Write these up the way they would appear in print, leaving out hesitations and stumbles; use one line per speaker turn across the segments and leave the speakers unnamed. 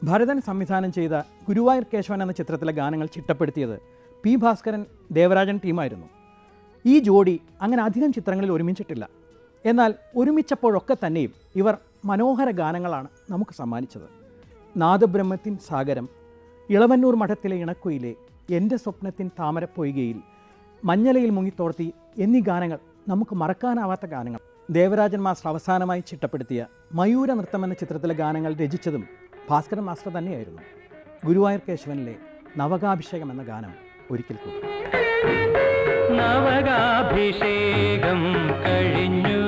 ഭരതൻ സംവിധാനം ചെയ്ത ഗുരുവായൂർ കേശവൻ എന്ന ചിത്രത്തിലെ ഗാനങ്ങൾ ചിട്ടപ്പെടുത്തിയത് പി ഭാസ്കരൻ ദേവരാജൻ ടീമായിരുന്നു. ഈ ജോഡി അങ്ങനെ അധികം ചിത്രങ്ങളിൽ ഒരുമിച്ചിട്ടില്ല. എന്നാൽ ഒരുമിച്ചപ്പോഴൊക്കെ തന്നെയും ഇവർ മനോഹര ഗാനങ്ങളാണ് നമുക്ക് സമ്മാനിച്ചത്. നാദബ്രഹ്മത്തിൻ സാഗരം, ഇളവന്നൂർ മഠത്തിലെ ഇണക്കുയിലെ, എൻ്റെ സ്വപ്നത്തിൻ താമരപ്പൊയ്കയിൽ, മഞ്ഞലയിൽ മുങ്ങിത്തോർത്തി എന്നീ ഗാനങ്ങൾ നമുക്ക് മറക്കാനാവാത്ത ഗാനങ്ങൾ. ദേവരാജൻ മാസ്റ്റർ അവസാനമായി ചിട്ടപ്പെടുത്തിയ മയൂര നൃത്തം എന്ന ചിത്രത്തിലെ ഗാനങ്ങൾ രചിച്ചതും ഭാസ്കരൻ മാസ്റ്റർ തന്നെയായിരുന്നു. ഗുരുവായൂർ കേശവനിലെ നവകാഭിഷേകം എന്ന ഗാനം ഒരിക്കൽ കൂടി.
നവകാഭിഷേകം കഴിഞ്ഞു,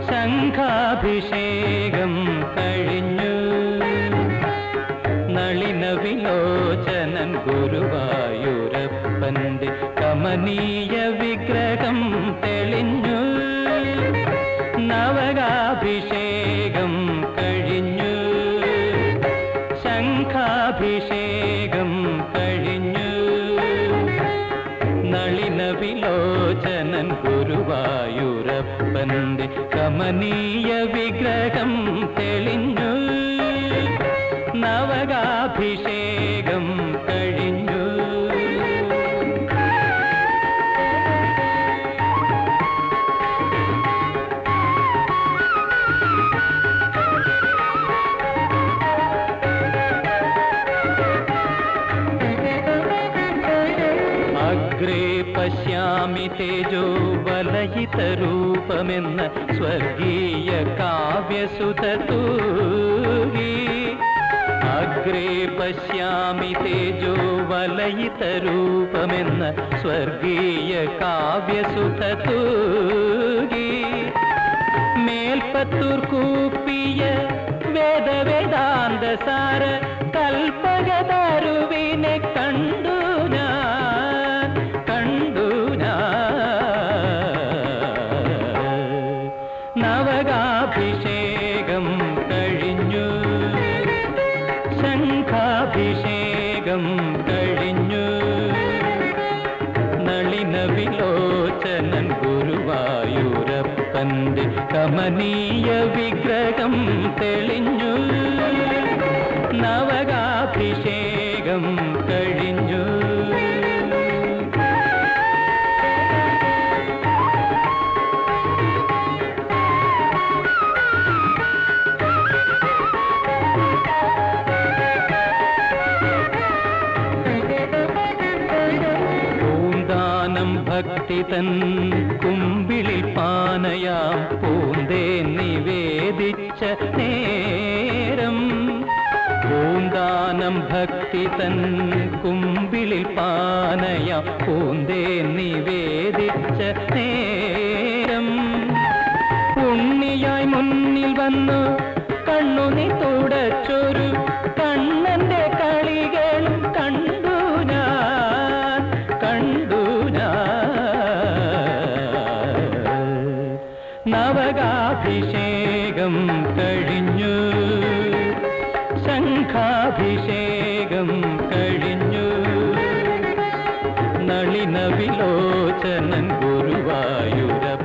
ശംഖാഭിഷേകം കഴിഞ്ഞു, നളിന വിലോചനൻ ഗുരുവായൂരപ്പന്റെ കമനീയ വിഗ്രഹം തെളിഞ്ഞു. നവകാഭിഷേകം കഴിഞ്ഞു, ശംഖാഭിഷേകം കഴിഞ്ഞു, നളിന വിലോചനൻ ഗുരുവായൂരപ്പന്റെ കമനീയ വിഗ്രഹം തെളിഞ്ഞു. നവകാഭിഷേകം കഴിഞ്ഞു. അഗ്രേ പശ്യാമി തേജോ വലയിതരൂപമെന്ന സ്വർഗീയ കാവ്യസുതതൂകി. അഗ്രേ പശ്യാമി തേജോ വലയിതരൂപമെന്ന സ്വർഗീയ കാവ്യസുതതൂകി. മേൽപ്പത്തൂർ കൂപ്പിയ വേദവേദാന്തസാര കൽപ്പകതരുവിനെ കണ്ടു ഞാൻ, കണ്ടു ഞാൻ. നവകാഭിഷേകം കഴിഞ്ഞു, ശംഖാഭിഷേകം കഴിഞ്ഞു, നളിന വിലോചനൻ ഗുരുവായൂരപ്പന്റെ കമനീയ വിഗ്രഹം തെളിഞ്ഞു. നവകാഭിഷേകം കഴിഞ്ഞു. ഭക്തി തൻ കുമ്പിളിൽ പാനയാം പൂന്തേ നിവേദിച്ച നേരം. പൂന്താനം ഭക്തി തൻ കുമ്പിളിൽ പാനയാം പൂന്തേ നിവേദിച്ച നേരം. ഉണ്ണിയായി മുന്നിൽ വന്നു കണ്ണുനി തുടച്ചൊരു കണ്ണന്റെ കളികളും കണ്ടു ഞാൻ, കണ്ടു ഞാൻ. നവകാഭിഷേകം കഴിഞ്ഞു, ശംഖാഭിഷേകം കഴിഞ്ഞു, നളിന വിലോചനൻ ഗുരുവായൂരപ്പ